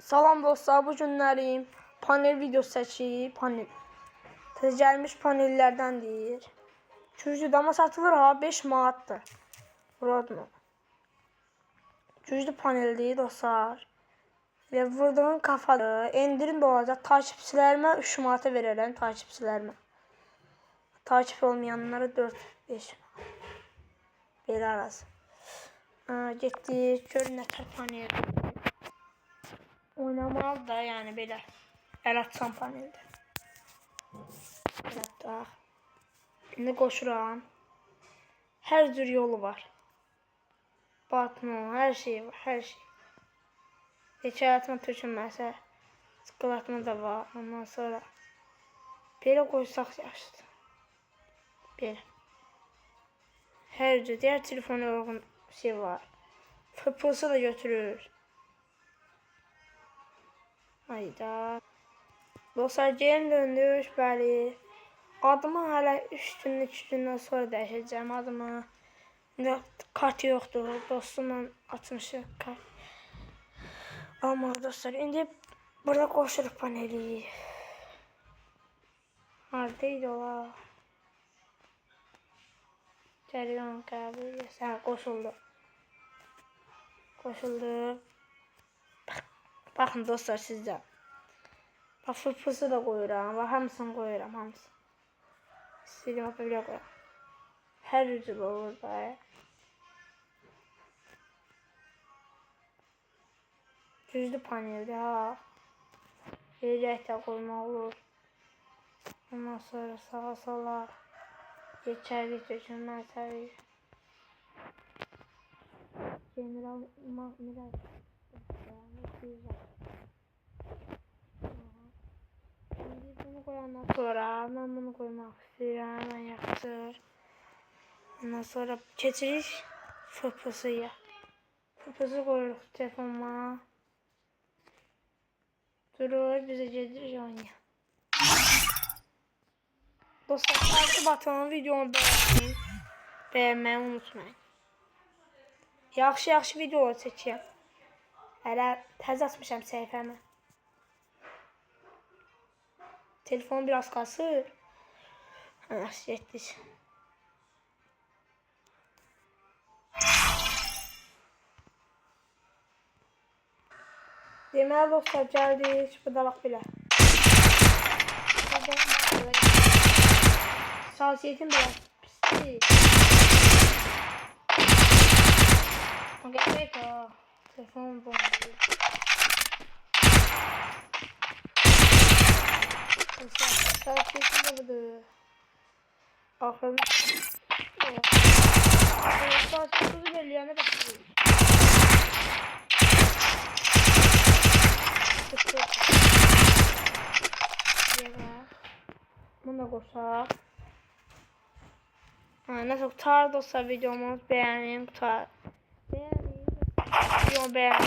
Salam dostlar, bu günlərim panel videosu çəkib, tez gəlmiş panellərdəndir. Güclü dama satılır ha, 5 manatdır. Rodno. Güclü paneldir dostlar. Və vurduğun kafadır. Endirim də olacaq. Takipçilərimə 3 manata verərəm, takipçilərimə. Takip olmayanlara 4-5 manat. Belə arası. Getdik, görün nətər panel. Oynamalı da yani belə. El atsam paneldə. Evet daha. İndi qoşuram. Hər cür yolu var. Batma, hər şey var, hər şey. Hekayətimə tökünməsə, sıqılatma da var. Ondan sonra belə qoysaq yaxşıdır. Belə. Hər cür, diğer telefona uyğun şey var. FPS da götürür. Hayda. Dostlar geri döndük, bəli. Adımı hələ 3 gün, 2 gündən sonra dəyişəcəm adımı. Kart yoxdur, dostumla açmışıq kart. Amma dostlar, indi burada qoşuruq paneli. Haradaydı ola? Cəryan qəbul, sən qoşuldu. Qoşuldu. Baxın dostlar sizdə. Bax fırfırsı da qoyuram. Bax hamısını qoyuram, hamısını. İstəyirəm belə qoyuram. Hər cür olur da. Güclü paneldir ha. Rəng də qoymaq olur. Ondan sonra sağa sola. Geçərlik dökülmə səviyyə. General Miray. Şimdi bunu koyandan sonra ben bunu koymak istiyorum. Hemen yaptır. Ondan sonra keçirik fırpısıya. Fırpısı koyuyoruz telefonuma. Durur bize gedirik oynaya. Dostlar takip atın, videomu beğenin. Beğenmeyi unutmayın. Yaxşı videolar çəkirəm. Hələ təzə açmışam səhifəmi. Telefon biraz kasır. Yaxşı getdik. Deməli dostlar gəldik. Bu da bax belə. Şahsiyyətim biraz pisdir. Gerçek ha. Telefon bomba. Şahsiyetim de budur. Ahırım. Şahsiyetimizi belirleyene bakıyoruz. Bunu da koşar. Nasıl tutar dostlar videomuz, beğenin tutar. Videomu beğenin.